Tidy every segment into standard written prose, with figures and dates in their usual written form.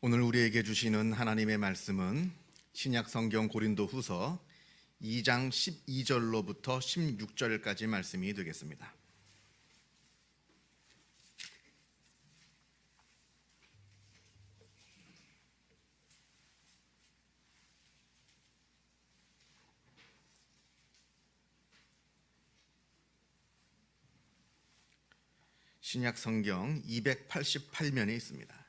오늘 우리에게 주시는 하나님의 말씀은 신약 성경 고린도후서 2장 12절로부터 16절까지 말씀이 되겠습니다. 신약 성경 288면에 있습니다.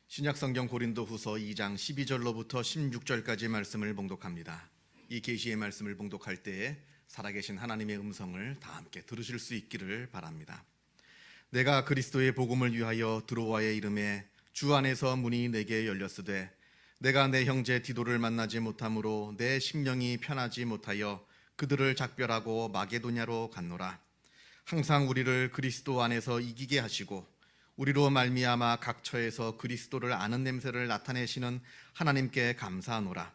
신약 성경 고린도후서 2장 12절로부터 16절까지 말씀을 봉독합니다. 이 계시의 말씀을 봉독할 때에 살아계신 하나님의 음성을 다 함께 들으실 수 있기를 바랍니다. 내가 그리스도의 복음을 위하여 드로아의 이름에 주 안에서 문이 내게 열렸으되 내가 내 형제 디도를 만나지 못함으로 내 심령이 편하지 못하여 그들을 작별하고 마게도냐로 갔노라. 항상 우리를 그리스도 안에서 이기게 하시고 우리로 말미암아 각 처에서 그리스도를 아는 냄새를 나타내시는 하나님께 감사하노라.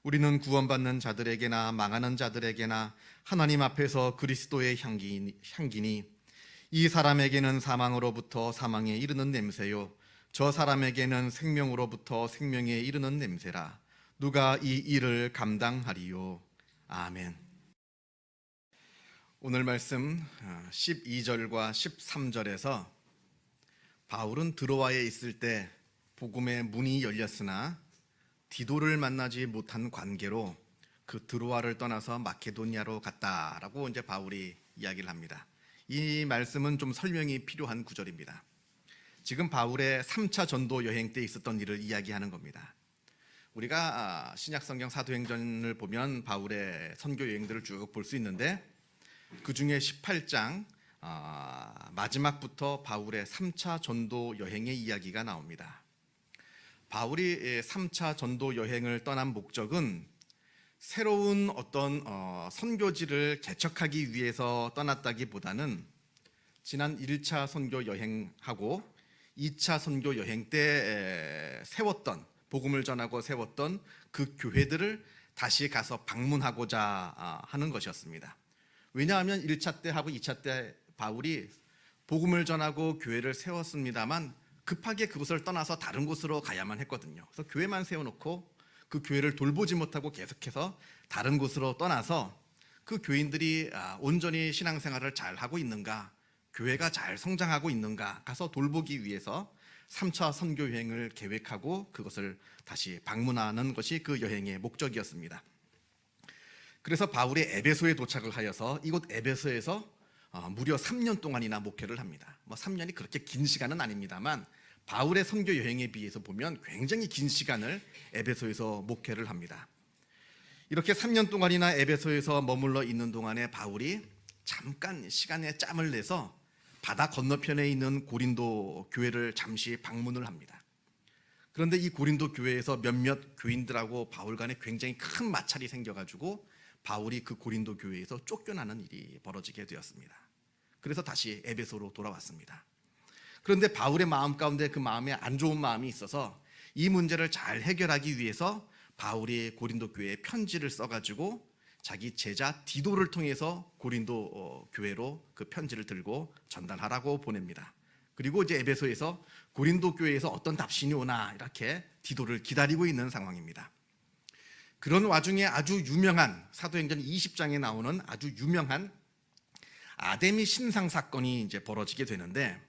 우리는 구원받는 자들에게나 망하는 자들에게나 하나님 앞에서 그리스도의 향기니 이 사람에게는 사망으로부터 사망에 이르는 냄새요 저 사람에게는 생명으로부터 생명에 이르는 냄새라. 누가 이 일을 감당하리요. 아멘. 오늘 말씀 12절과 13절에서 바울은 드로아에 있을 때 복음의 문이 열렸으나 디도를 만나지 못한 관계로 그 드로아를 떠나서 마케도니아로 갔다라고 이제 바울이 이야기를 합니다. 이 말씀은 좀 설명이 필요한 구절입니다. 지금 바울의 3차 전도 여행 때 있었던 일을 이야기하는 겁니다. 우리가 신약성경 사도행전을 보면 바울의 선교 여행들을 쭉 볼 수 있는데 그 중에 18장 마지막부터 바울의 3차 전도 여행의 이야기가 나옵니다. 바울이 3차 전도 여행을 떠난 목적은 새로운 어떤 선교지를 개척하기 위해서 떠났다기보다는 지난 1차 선교 여행하고 2차 선교 여행 때 세웠던 복음을 전하고 세웠던 그 교회들을 다시 가서 방문하고자 하는 것이었습니다. 왜냐하면 1차 때 하고 2차 때 바울이 복음을 전하고 교회를 세웠습니다만 급하게 그곳을 떠나서 다른 곳으로 가야만 했거든요. 그래서 교회만 세워놓고 그 교회를 돌보지 못하고 계속해서 다른 곳으로 떠나서 그 교인들이 온전히 신앙생활을 잘 하고 있는가, 교회가 잘 성장하고 있는가 가서 돌보기 위해서 3차 선교 여행을 계획하고 그것을 다시 방문하는 것이 그 여행의 목적이었습니다. 그래서 바울이 에베소에 도착을 하여서 이곳 에베소에서 무려 3년 동안이나 목회를 합니다. 3년이 그렇게 긴 시간은 아닙니다만 바울의 선교 여행에 비해서 보면 굉장히 긴 시간을 에베소에서 목회를 합니다. 이렇게 3년 동안이나 에베소에서 머물러 있는 동안에 바울이 잠깐 시간에 짬을 내서 바다 건너편에 있는 고린도 교회를 잠시 방문을 합니다. 그런데 이 고린도 교회에서 몇몇 교인들하고 바울 간에 굉장히 큰 마찰이 생겨가지고 바울이 그 고린도 교회에서 쫓겨나는 일이 벌어지게 되었습니다. 그래서 다시 에베소로 돌아왔습니다. 그런데 바울의 마음 가운데 그 마음에 안 좋은 마음이 있어서 이 문제를 잘 해결하기 위해서 바울이 고린도 교회에 편지를 써가지고 자기 제자 디도를 통해서 고린도 교회로 그 편지를 들고 전달하라고 보냅니다. 그리고 이제 에베소에서 고린도 교회에서 어떤 답신이 오나 이렇게 디도를 기다리고 있는 상황입니다. 그런 와중에 아주 유명한 사도행전 20장에 나오는 아주 유명한 아데미 신상 사건이 이제 벌어지게 되는데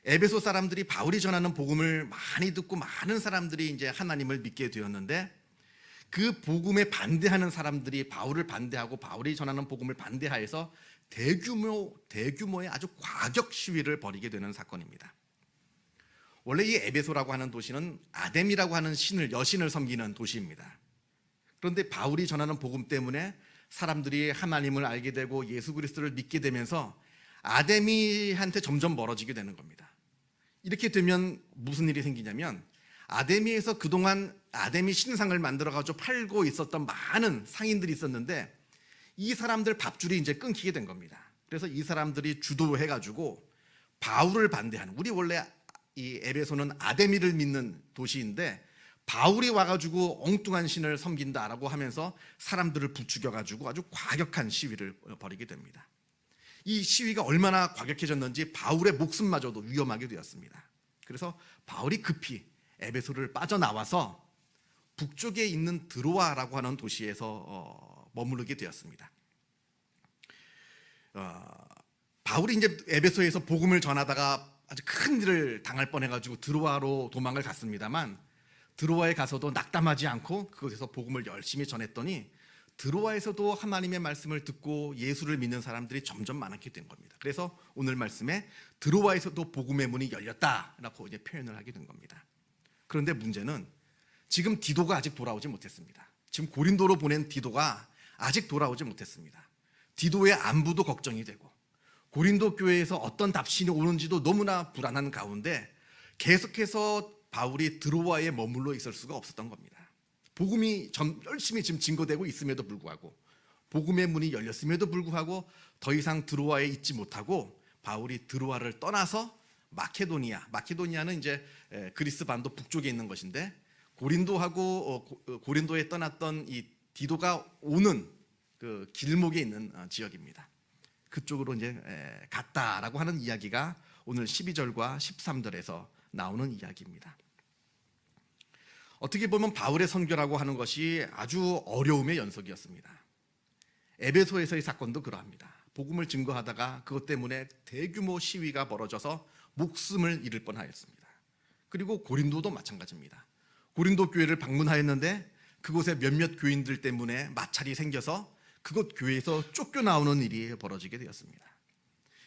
에베소 사람들이 바울이 전하는 복음을 많이 듣고 많은 사람들이 이제 하나님을 믿게 되었는데 그 복음에 반대하는 사람들이 바울을 반대하고 바울이 전하는 복음을 반대하여서 대규모의 아주 과격 시위를 벌이게 되는 사건입니다. 원래 이 에베소라고 하는 도시는 아데미라고 하는 여신을 섬기는 도시입니다. 그런데 바울이 전하는 복음 때문에 사람들이 하나님을 알게 되고 예수 그리스도를 믿게 되면서 아데미한테 점점 멀어지게 되는 겁니다. 이렇게 되면 무슨 일이 생기냐면 아데미에서 그동안 아데미 신상을 만들어가지고 팔고 있었던 많은 상인들이 있었는데 이 사람들 밥줄이 이제 끊기게 된 겁니다. 그래서 이 사람들이 주도해가지고 바울을 반대하는, 우리 원래 이 에베소는 아데미를 믿는 도시인데 바울이 와가지고 엉뚱한 신을 섬긴다라고 하면서 사람들을 부추겨가지고 아주 과격한 시위를 벌이게 됩니다. 이 시위가 얼마나 과격해졌는지 바울의 목숨마저도 위험하게 되었습니다. 그래서 바울이 급히 에베소를 빠져나와서 북쪽에 있는 드로아라고 하는 도시에서 머무르게 되었습니다. 바울이 이제 에베소에서 복음을 전하다가 아주 큰 일을 당할 뻔해가지고 드로아로 도망을 갔습니다만, 드로아에 가서도 낙담하지 않고 그곳에서 복음을 열심히 전했더니 드로아에서도 하나님의 말씀을 듣고 예수를 믿는 사람들이 점점 많게 된 겁니다. 그래서 오늘 말씀에 드로아에서도 복음의 문이 열렸다라고 이제 표현을 하게 된 겁니다. 그런데 문제는 지금 디도가 아직 돌아오지 못했습니다. 지금 고린도로 보낸 디도가 아직 돌아오지 못했습니다. 디도의 안부도 걱정이 되고 고린도 교회에서 어떤 답신이 오는지도 너무나 불안한 가운데 계속해서 바울이 드로아에 머물러 있을 수가 없었던 겁니다. 복음이 열심히 지금 증거되고 있음에도 불구하고, 복음의 문이 열렸음에도 불구하고 더 이상 드로아에 있지 못하고 바울이 드로아를 떠나서 마케도니아는 이제 그리스 반도 북쪽에 있는 것인데, 고린도에 떠났던 이 디도가 오는 그 길목에 있는 지역입니다. 그쪽으로 이제 갔다라고 하는 이야기가 오늘 12절과 13절에서 나오는 이야기입니다. 어떻게 보면 바울의 선교라고 하는 것이 아주 어려움의 연속이었습니다. 에베소에서의 사건도 그러합니다. 복음을 증거하다가 그것 때문에 대규모 시위가 벌어져서 목숨을 잃을 뻔하였습니다. 그리고 고린도도 마찬가지입니다. 고린도 교회를 방문하였는데 그곳에 몇몇 교인들 때문에 마찰이 생겨서 그곳 교회에서 쫓겨나오는 일이 벌어지게 되었습니다.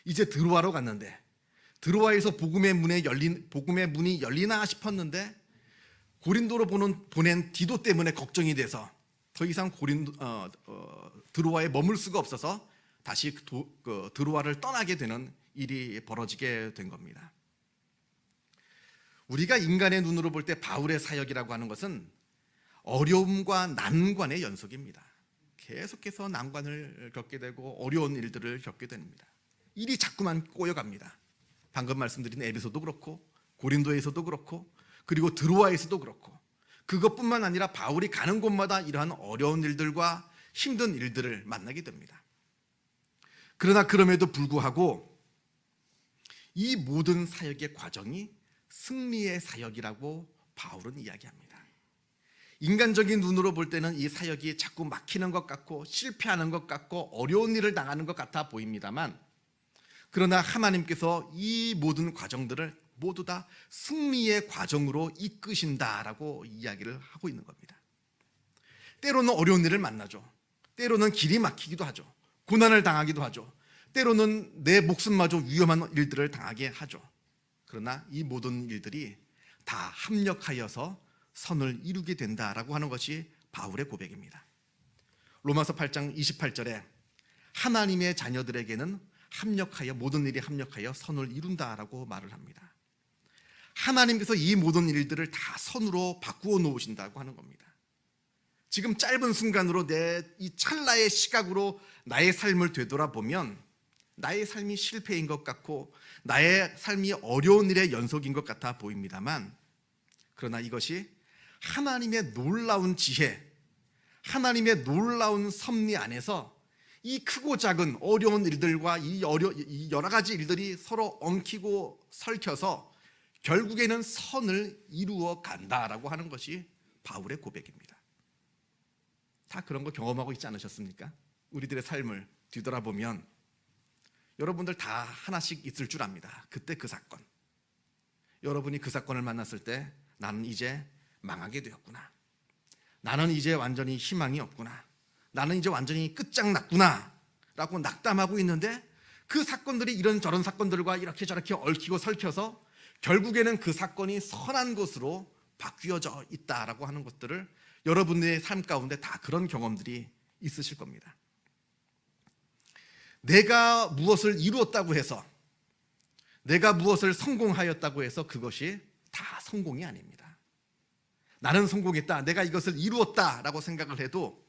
이제 드로아로 갔는데 드로아에서 복음의 문이 열리나 싶었는데 고린도로 보낸 디도 때문에 걱정이 돼서 더 이상 드로아에 머물 수가 없어서 다시 드로아를 떠나게 되는 일이 벌어지게 된 겁니다. 우리가 인간의 눈으로 볼 때 바울의 사역이라고 하는 것은 어려움과 난관의 연속입니다. 계속해서 난관을 겪게 되고 어려운 일들을 겪게 됩니다. 일이 자꾸만 꼬여갑니다. 방금 말씀드린 에베소도 그렇고 고린도에서도 그렇고 그리고 드로아에서도 그렇고, 그것뿐만 아니라 바울이 가는 곳마다 이러한 어려운 일들과 힘든 일들을 만나게 됩니다. 그러나 그럼에도 불구하고 이 모든 사역의 과정이 승리의 사역이라고 바울은 이야기합니다. 인간적인 눈으로 볼 때는 이 사역이 자꾸 막히는 것 같고 실패하는 것 같고 어려운 일을 당하는 것 같아 보입니다만, 그러나 하나님께서 이 모든 과정들을 모두 다 승리의 과정으로 이끄신다라고 이야기를 하고 있는 겁니다. 때로는 어려운 일을 만나죠. 때로는 길이 막히기도 하죠. 고난을 당하기도 하죠. 때로는 내 목숨마저 위험한 일들을 당하게 하죠. 그러나 이 모든 일들이 다 합력하여서 선을 이루게 된다라고 하는 것이 바울의 고백입니다. 로마서 8장 28절에 하나님의 자녀들에게는 모든 일이 합력하여 선을 이룬다라고 말을 합니다. 하나님께서 이 모든 일들을 다 선으로 바꾸어 놓으신다고 하는 겁니다. 지금 짧은 순간으로 이 찰나의 시각으로 나의 삶을 되돌아보면 나의 삶이 실패인 것 같고 나의 삶이 어려운 일의 연속인 것 같아 보입니다만, 그러나 이것이 하나님의 놀라운 지혜, 하나님의 놀라운 섭리 안에서 이 크고 작은 어려운 일들과 이 여러 가지 일들이 서로 엉키고 설켜서 결국에는 선을 이루어 간다라고 하는 것이 바울의 고백입니다. 다 그런 거 경험하고 있지 않으셨습니까? 우리들의 삶을 뒤돌아보면 여러분들 다 하나씩 있을 줄 압니다. 그때 그 사건, 여러분이 그 사건을 만났을 때 나는 이제 망하게 되었구나, 나는 이제 완전히 희망이 없구나, 나는 이제 완전히 끝장났구나 라고 낙담하고 있는데, 그 사건들이 이런저런 사건들과 이렇게 저렇게 얽히고 설켜서 결국에는 그 사건이 선한 것으로 바뀌어져 있다라고 하는 것들을 여러분의 삶 가운데 다 그런 경험들이 있으실 겁니다. 내가 무엇을 이루었다고 해서, 내가 무엇을 성공하였다고 해서 그것이 다 성공이 아닙니다. 나는 성공했다, 내가 이것을 이루었다라고 생각을 해도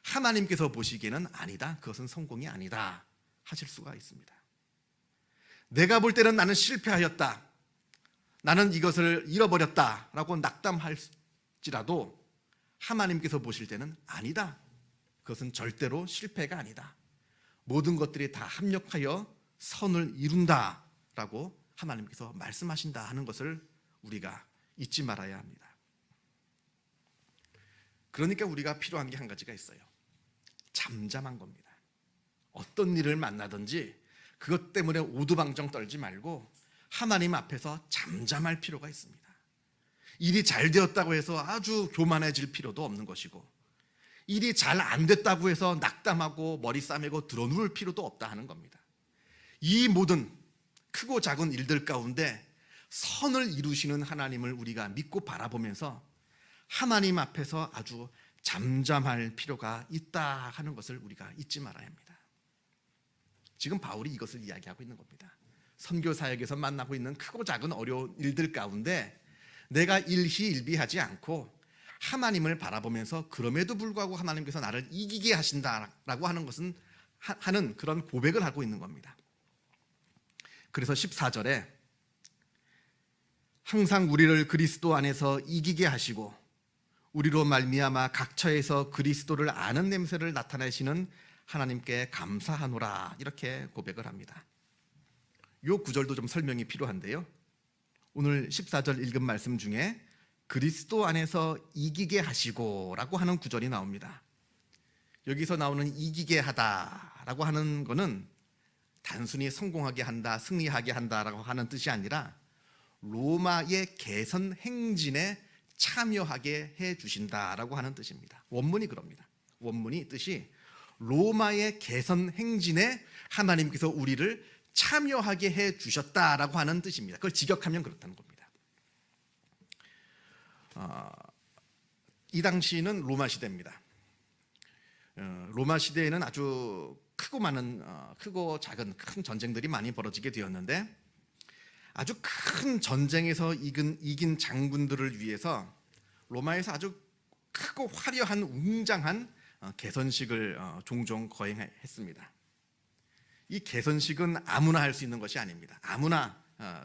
하나님께서 보시기에는 아니다, 그것은 성공이 아니다 하실 수가 있습니다. 내가 볼 때는 나는 실패하였다, 나는 이것을 잃어버렸다라고 낙담할 할지라도 하나님께서 보실 때는 아니다. 그것은 절대로 실패가 아니다. 모든 것들이 다 합력하여 선을 이룬다라고 하나님께서 말씀하신다 하는 것을 우리가 잊지 말아야 합니다. 그러니까 우리가 필요한 게 한 가지가 있어요. 잠잠한 겁니다. 어떤 일을 만나든지 그것 때문에 오두방정 떨지 말고 하나님 앞에서 잠잠할 필요가 있습니다. 일이 잘 되었다고 해서 아주 교만해질 필요도 없는 것이고, 일이 잘 안 됐다고 해서 낙담하고 머리 싸매고 드러누울 필요도 없다 하는 겁니다. 이 모든 크고 작은 일들 가운데 선을 이루시는 하나님을 우리가 믿고 바라보면서 하나님 앞에서 아주 잠잠할 필요가 있다 하는 것을 우리가 잊지 말아야 합니다. 지금 바울이 이것을 이야기하고 있는 겁니다. 선교 사역에서 만나고 있는 크고 작은 어려운 일들 가운데 내가 일희일비하지 않고 하나님을 바라보면서 그럼에도 불구하고 하나님께서 나를 이기게 하신다라고 하는 것은 하는 그런 고백을 하고 있는 겁니다. 그래서 14절에 항상 우리를 그리스도 안에서 이기게 하시고 우리로 말미암아 각처에서 그리스도를 아는 냄새를 나타내시는 하나님께 감사하노라, 이렇게 고백을 합니다. 이 구절도 좀 설명이 필요한데요, 오늘 14절 읽은 말씀 중에 그리스도 안에서 이기게 하시고 라고 하는 구절이 나옵니다. 여기서 나오는 이기게 하다라고 하는 것은 단순히 성공하게 한다, 승리하게 한다라고 하는 뜻이 아니라 로마의 개선 행진에 참여하게 해주신다라고 하는 뜻입니다. 원문이 그럽니다. 원문이 뜻이 로마의 개선 행진에 하나님께서 우리를 참여하게 해주셨다라고 하는 뜻입니다. 그걸 직역하면 그렇다는 겁니다. 이 당시는 로마 시대입니다. 로마 시대에는 아주 크고 작은 큰 전쟁들이 많이 벌어지게 되었는데, 아주 큰 전쟁에서 이긴 장군들을 위해서 로마에서 아주 크고 화려한 웅장한 개선식을 종종 거행했습니다. 이 개선식은 아무나 할 수 있는 것이 아닙니다. 아무나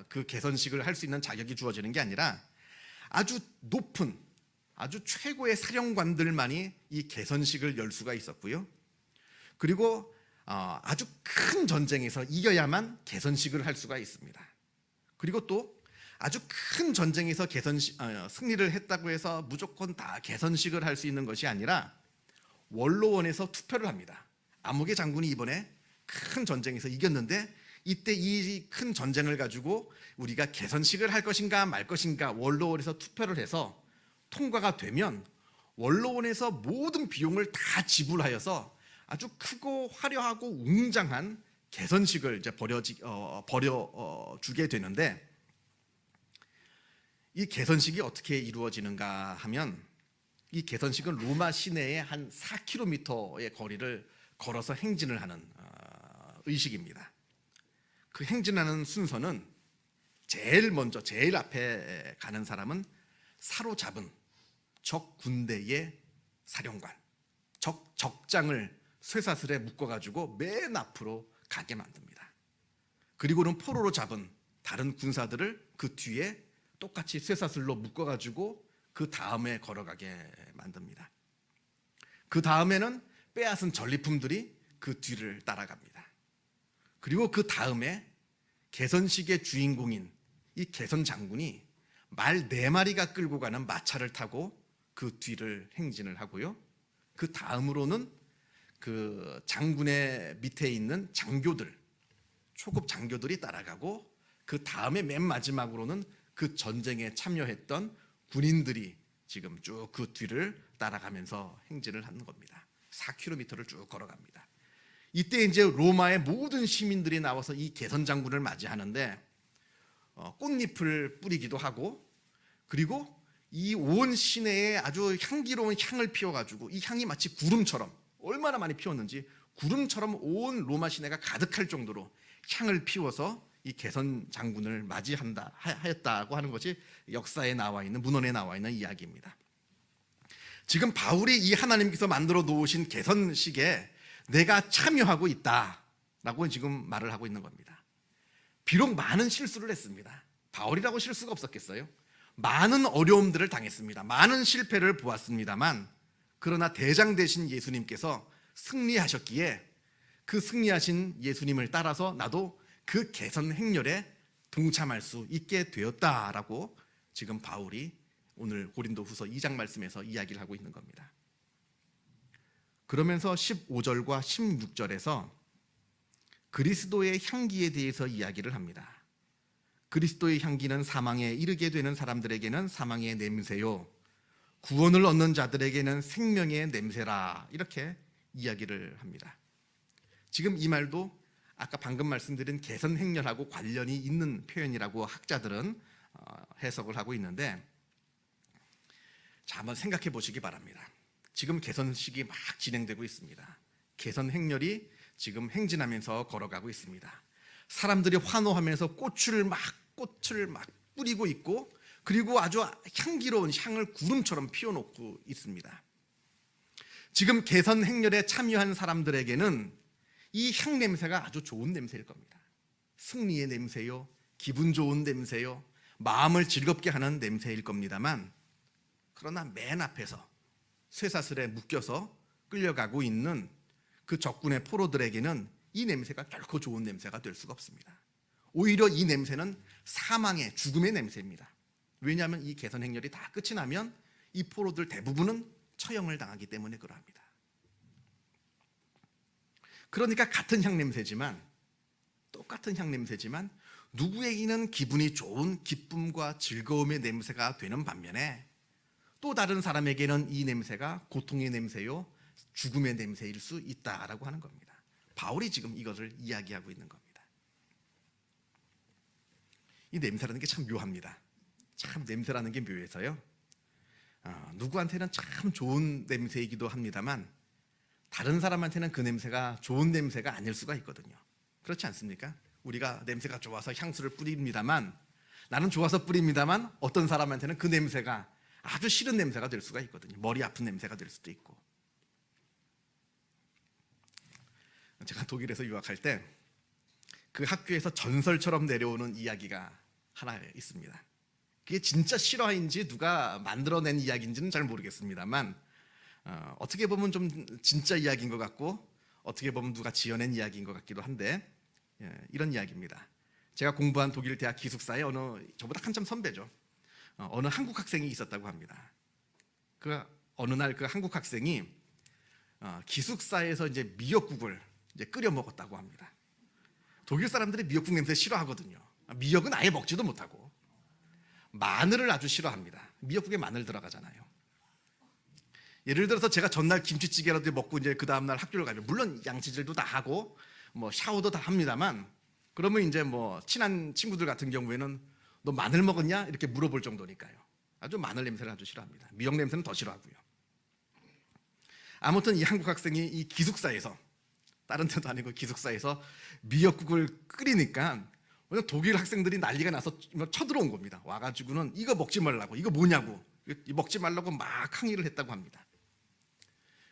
그 개선식을 할 수 있는 자격이 주어지는 게 아니라 아주 높은, 아주 최고의 사령관들만이 이 개선식을 열 수가 있었고요. 그리고 아주 큰 전쟁에서 이겨야만 개선식을 할 수가 있습니다. 그리고 또 아주 큰 전쟁에서 승리를 했다고 해서 무조건 다 개선식을 할 수 있는 것이 아니라 원로원에서 투표를 합니다. 아무개 장군이 이번에 큰 전쟁에서 이겼는데 이때 이 큰 전쟁을 가지고 우리가 개선식을 할 것인가 말 것인가 원로원에서 투표를 해서 통과가 되면 원로원에서 모든 비용을 다 지불하여서 아주 크고 화려하고 웅장한 개선식을 이제 벌여주게 되는데, 이 개선식이 어떻게 이루어지는가 하면 이 개선식은 로마 시내의 한 4km의 거리를 걸어서 행진을 하는 의식입니다. 그 행진하는 순서는 제일 앞에 가는 사람은 사로잡은 적 군대의 사령관, 적장을 쇠사슬에 묶어가지고 맨 앞으로 가게 만듭니다. 그리고는 포로로 잡은 다른 군사들을 그 뒤에 똑같이 쇠사슬로 묶어가지고 그 다음에 걸어가게 만듭니다. 그 다음에는 빼앗은 전리품들이 그 뒤를 따라갑니다. 그리고 그 다음에 개선식의 주인공인 이 개선 장군이 말 4마리가 끌고 가는 마차를 타고 그 뒤를 행진을 하고요. 그 다음으로는 그 장군의 밑에 있는 장교들, 초급 장교들이 따라가고, 그 다음에 맨 마지막으로는 그 전쟁에 참여했던 군인들이 지금 쭉 그 뒤를 따라가면서 행진을 하는 겁니다. 4km를 쭉 걸어갑니다. 이때 이제 로마의 모든 시민들이 나와서 이 개선 장군을 맞이하는데 꽃잎을 뿌리기도 하고, 그리고 이 온 시내에 아주 향기로운 향을 피워가지고 이 향이 마치 구름처럼, 얼마나 많이 피웠는지 구름처럼 온 로마 시내가 가득할 정도로 향을 피워서 이 개선 장군을 맞이하였다고 하는 것이 역사에 나와 있는, 문헌에 나와 있는 이야기입니다. 지금 바울이 이 하나님께서 만들어 놓으신 개선식에 내가 참여하고 있다라고 지금 말을 하고 있는 겁니다. 비록 많은 실수를 했습니다. 바울이라고 실수가 없었겠어요? 많은 어려움들을 당했습니다. 많은 실패를 보았습니다만, 그러나 대장 되신 예수님께서 승리하셨기에 그 승리하신 예수님을 따라서 나도 그 개선 행렬에 동참할 수 있게 되었다라고 지금 바울이 오늘 고린도후서 2장 말씀에서 이야기를 하고 있는 겁니다. 그러면서 15절과 16절에서 그리스도의 향기에 대해서 이야기를 합니다. 그리스도의 향기는 사망에 이르게 되는 사람들에게는 사망의 냄새요, 구원을 얻는 자들에게는 생명의 냄새라, 이렇게 이야기를 합니다. 지금 이 말도 아까 방금 말씀드린 개선 행렬하고 관련이 있는 표현이라고 학자들은 해석을 하고 있는데, 자, 한번 생각해 보시기 바랍니다. 지금 개선식이 막 진행되고 있습니다. 개선 행렬이 지금 행진하면서 걸어가고 있습니다. 사람들이 환호하면서 꽃을 막 뿌리고 있고, 그리고 아주 향기로운 향을 구름처럼 피워놓고 있습니다. 지금 개선 행렬에 참여한 사람들에게는 이 향 냄새가 아주 좋은 냄새일 겁니다. 승리의 냄새요, 기분 좋은 냄새요, 마음을 즐겁게 하는 냄새일 겁니다만, 그러나 맨 앞에서 쇠사슬에 묶여서 끌려가고 있는 그 적군의 포로들에게는 이 냄새가 결코 좋은 냄새가 될 수가 없습니다. 오히려 이 냄새는 사망의, 죽음의 냄새입니다. 왜냐하면 이 개선 행렬이 다 끝이 나면 이 포로들 대부분은 처형을 당하기 때문에 그러합니다. 그러니까 같은 향 냄새지만, 똑같은 향 냄새지만 누구에게는 기분이 좋은 기쁨과 즐거움의 냄새가 되는 반면에, 또 다른 사람에게는 이 냄새가 고통의 냄새요, 죽음의 냄새일 수 있다라고 하는 겁니다. 바울이 지금 이것을 이야기하고 있는 겁니다. 이 냄새라는 게 참 묘합니다. 참 냄새라는 게 묘해서요, 누구한테는 참 좋은 냄새이기도 합니다만 다른 사람한테는 그 냄새가 좋은 냄새가 아닐 수가 있거든요. 그렇지 않습니까? 우리가 냄새가 좋아서 향수를 뿌립니다만, 나는 좋아서 뿌립니다만 어떤 사람한테는 그 냄새가 아주 싫은 냄새가 될 수가 있거든요. 머리 아픈 냄새가 될 수도 있고. 제가 독일에서 유학할 때 그 학교에서 전설처럼 내려오는 이야기가 하나 있습니다. 그게 진짜 실화인지 누가 만들어낸 이야기인지는 잘 모르겠습니다만, 어떻게 보면 좀 진짜 이야기인 것 같고, 어떻게 보면 누가 지어낸 이야기인 것 같기도 한데, 이런 이야기입니다. 제가 공부한 독일 대학 기숙사에 저보다 한참 선배죠, 어느 한국 학생이 있었다고 합니다. 어느 날 그 한국 학생이 기숙사에서 이제 미역국을 이제 끓여 먹었다고 합니다. 독일 사람들이 미역국 냄새 싫어하거든요. 미역은 아예 먹지도 못하고, 마늘을 아주 싫어합니다. 미역국에 마늘 들어가잖아요. 예를 들어서 제가 전날 김치찌개라도 먹고 이제 그 다음날 학교를 가면, 물론 양치질도 다 하고 뭐 샤워도 다 합니다만, 그러면 이제 뭐 친한 친구들 같은 경우에는 너 마늘 먹었냐? 이렇게 물어볼 정도니까요. 아주 마늘 냄새를 아주 싫어합니다. 미역 냄새는 더 싫어하고요. 아무튼 이 한국 학생이 이 기숙사에서, 다른 데도 아니고 기숙사에서 미역국을 끓이니까 독일 학생들이 난리가 나서 쳐들어온 겁니다. 와가지고는 이거 먹지 말라고, 이거 뭐냐고, 먹지 말라고 막 항의를 했다고 합니다.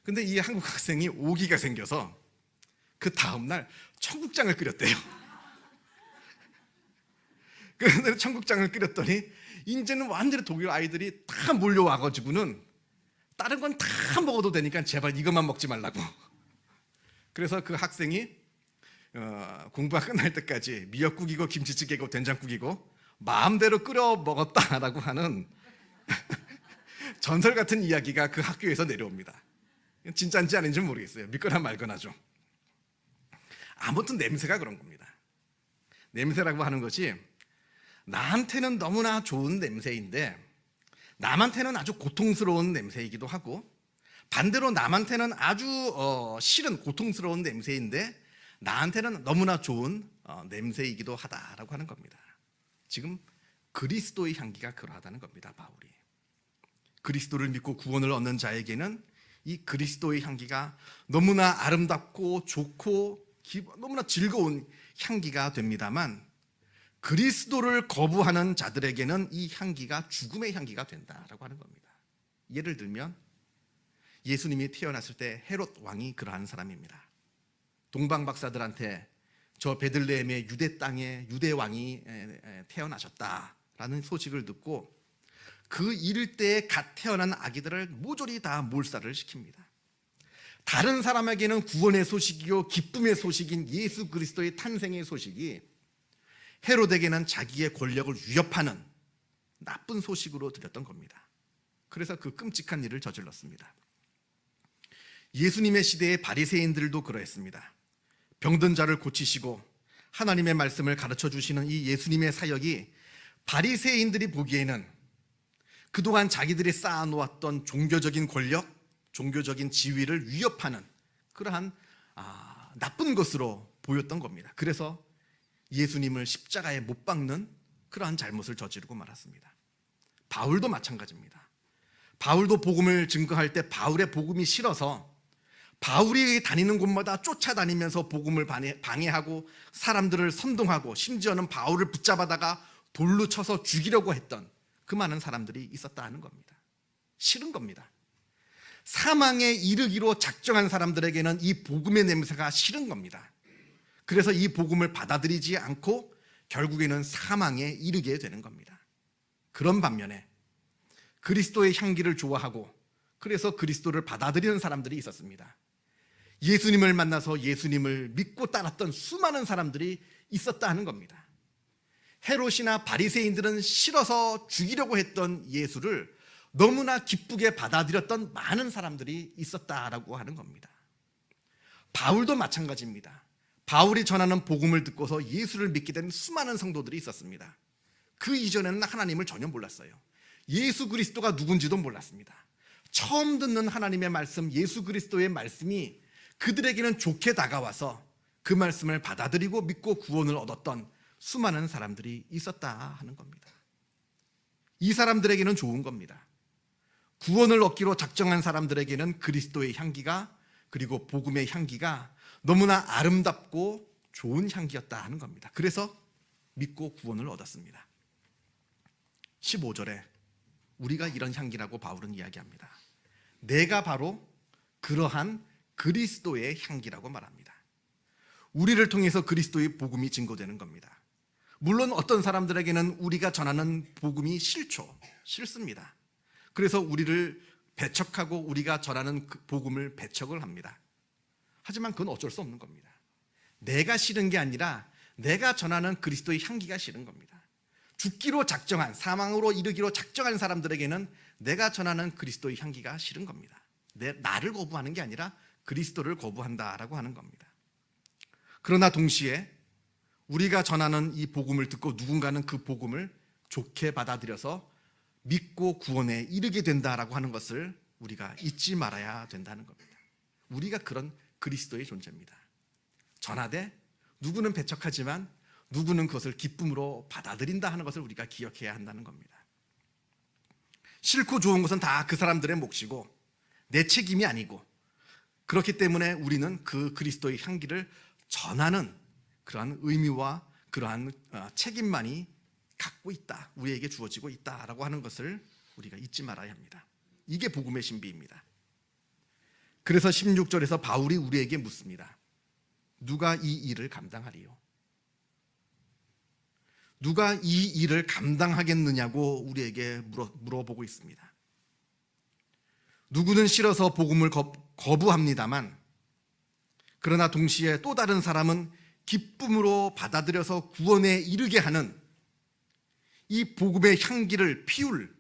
근데 이 한국 학생이 오기가 생겨서 그 다음날 청국장을 끓였대요. 그런데 청국장을 끓였더니 이제는 완전히 독일 아이들이 다 몰려와가지고는 다른 건 다 먹어도 되니까 제발 이것만 먹지 말라고. 그래서 그 학생이 공부가 끝날 때까지 미역국이고 김치찌개고 된장국이고 마음대로 끓여 먹었다라고 하는 전설 같은 이야기가 그 학교에서 내려옵니다. 진짜인지 아닌지 모르겠어요. 믿거나 말거나죠. 아무튼 냄새가 그런 겁니다. 냄새라고 하는 것이 나한테는 너무나 좋은 냄새인데 남한테는 아주 고통스러운 냄새이기도 하고, 반대로 남한테는 아주 싫은 고통스러운 냄새인데 나한테는 너무나 좋은 냄새이기도 하다라고 하는 겁니다. 지금 그리스도의 향기가 그러하다는 겁니다. 바울이 그리스도를 믿고 구원을 얻는 자에게는 이 그리스도의 향기가 너무나 아름답고 좋고 너무나 즐거운 향기가 됩니다만, 그리스도를 거부하는 자들에게는 이 향기가 죽음의 향기가 된다라고 하는 겁니다. 예를 들면 예수님이 태어났을 때 헤롯 왕이 그러한 사람입니다. 동방 박사들한테 저 베들레헴의 유대 땅에 유대 왕이 태어나셨다라는 소식을 듣고 그 이를 때에 갓 태어난 아기들을 모조리 다 몰살을 시킵니다. 다른 사람에게는 구원의 소식이요 기쁨의 소식인 예수 그리스도의 탄생의 소식이 헤롯에게는 자기의 권력을 위협하는 나쁜 소식으로 들렸던 겁니다. 그래서 그 끔찍한 일을 저질렀습니다. 예수님의 시대의 바리새인들도 그러했습니다. 병든 자를 고치시고 하나님의 말씀을 가르쳐 주시는 이 예수님의 사역이 바리새인들이 보기에는 그동안 자기들이 쌓아놓았던 종교적인 권력, 종교적인 지위를 위협하는 그러한 나쁜 것으로 보였던 겁니다. 그래서 예수님을 십자가에 못 박는 그러한 잘못을 저지르고 말았습니다. 바울도 마찬가지입니다. 바울도 복음을 증거할 때 바울의 복음이 싫어서 바울이 다니는 곳마다 쫓아다니면서 복음을 방해하고 사람들을 선동하고 심지어는 바울을 붙잡아다가 돌로 쳐서 죽이려고 했던 그 많은 사람들이 있었다 하는 겁니다. 싫은 겁니다. 사망에 이르기로 작정한 사람들에게는 이 복음의 냄새가 싫은 겁니다. 그래서 이 복음을 받아들이지 않고 결국에는 사망에 이르게 되는 겁니다. 그런 반면에 그리스도의 향기를 좋아하고 그래서 그리스도를 받아들이는 사람들이 있었습니다. 예수님을 만나서 예수님을 믿고 따랐던 수많은 사람들이 있었다 하는 겁니다. 헤롯이나 바리새인들은 싫어서 죽이려고 했던 예수를 너무나 기쁘게 받아들였던 많은 사람들이 있었다라고 하는 겁니다. 바울도 마찬가지입니다. 바울이 전하는 복음을 듣고서 예수를 믿게 된 수많은 성도들이 있었습니다. 그 이전에는 하나님을 전혀 몰랐어요. 예수 그리스도가 누군지도 몰랐습니다. 처음 듣는 하나님의 말씀, 예수 그리스도의 말씀이 그들에게는 좋게 다가와서 그 말씀을 받아들이고 믿고 구원을 얻었던 수많은 사람들이 있었다 하는 겁니다. 이 사람들에게는 좋은 겁니다. 구원을 얻기로 작정한 사람들에게는 그리스도의 향기가 그리고 복음의 향기가 너무나 아름답고 좋은 향기였다 하는 겁니다. 그래서 믿고 구원을 얻었습니다. 15절에 우리가 이런 향기라고 바울은 이야기합니다. 내가 바로 그러한 그리스도의 향기라고 말합니다. 우리를 통해서 그리스도의 복음이 증거되는 겁니다. 물론 어떤 사람들에게는 우리가 전하는 복음이 싫습니다. 그래서 우리를 배척하고 우리가 전하는 그 복음을 배척을 합니다. 하지만 그건 어쩔 수 없는 겁니다. 내가 싫은 게 아니라 내가 전하는 그리스도의 향기가 싫은 겁니다. 죽기로 작정한, 사망으로 이르기로 작정한 사람들에게는 내가 전하는 그리스도의 향기가 싫은 겁니다. 나를 거부하는 게 아니라 그리스도를 거부한다라고 하는 겁니다. 그러나 동시에 우리가 전하는 이 복음을 듣고 누군가는 그 복음을 좋게 받아들여서 믿고 구원에 이르게 된다라고 하는 것을 우리가 잊지 말아야 된다는 겁니다. 우리가 그런 그리스도의 존재입니다. 전하되 누구는 배척하지만 누구는 그것을 기쁨으로 받아들인다 하는 것을 우리가 기억해야 한다는 겁니다. 싫고 좋은 것은 다 그 사람들의 몫이고 내 책임이 아니고, 그렇기 때문에 우리는 그 그리스도의 향기를 전하는 그러한 의미와 그러한 책임만이 갖고 있다, 우리에게 주어지고 있다라고 하는 것을 우리가 잊지 말아야 합니다. 이게 복음의 신비입니다. 그래서 16절에서 바울이 우리에게 묻습니다. 누가 이 일을 감당하리요? 누가 이 일을 감당하겠느냐고 우리에게 물어보고 있습니다. 누구는 싫어서 복음을 거부합니다만, 그러나 동시에 또 다른 사람은 기쁨으로 받아들여서 구원에 이르게 하는 이 복음의 향기를 피울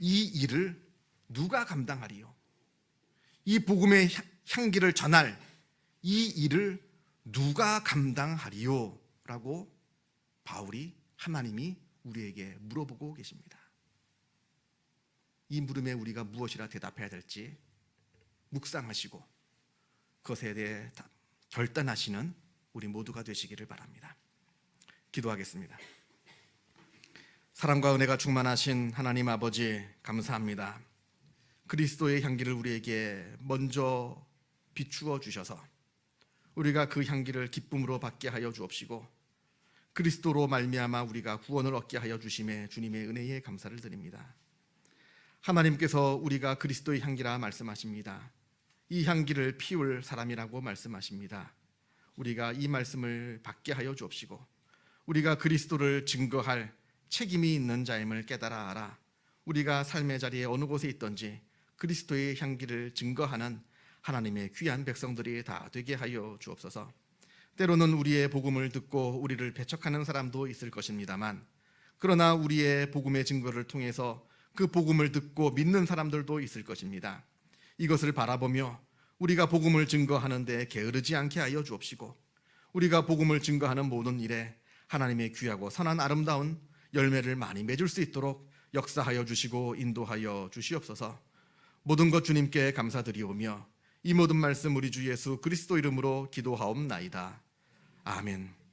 이 일을 누가 감당하리요? 이 복음의 향기를 전할 이 일을 누가 감당하리요? 라고 바울이, 하나님이 우리에게 물어보고 계십니다. 이 물음에 우리가 무엇이라 대답해야 될지 묵상하시고 그것에 대해 결단하시는 우리 모두가 되시기를 바랍니다. 기도하겠습니다. 사랑과 은혜가 충만하신 하나님 아버지, 감사합니다. 그리스도의 향기를 우리에게 먼저 비추어 주셔서 우리가 그 향기를 기쁨으로 받게 하여 주옵시고, 그리스도로 말미암아 우리가 구원을 얻게 하여 주심에 주님의 은혜에 감사를 드립니다. 하나님께서 우리가 그리스도의 향기라 말씀하십니다. 이 향기를 피울 사람이라고 말씀하십니다. 우리가 이 말씀을 받게 하여 주옵시고 우리가 그리스도를 증거할 책임이 있는 자임을 깨달아 알아 우리가 삶의 자리에 어느 곳에 있든지 그리스도의 향기를 증거하는 하나님의 귀한 백성들이 다 되게 하여 주옵소서. 때로는 우리의 복음을 듣고 우리를 배척하는 사람도 있을 것입니다만, 그러나 우리의 복음의 증거를 통해서 그 복음을 듣고 믿는 사람들도 있을 것입니다. 이것을 바라보며 우리가 복음을 증거하는 데 게으르지 않게 하여 주옵시고, 우리가 복음을 증거하는 모든 일에 하나님의 귀하고 선한 아름다운 열매를 많이 맺을 수 있도록 역사하여 주시고 인도하여 주시옵소서. 모든 것 주님께 감사드리오며 이 모든 말씀 우리 주 예수 그리스도 이름으로 기도하옵나이다. 아멘.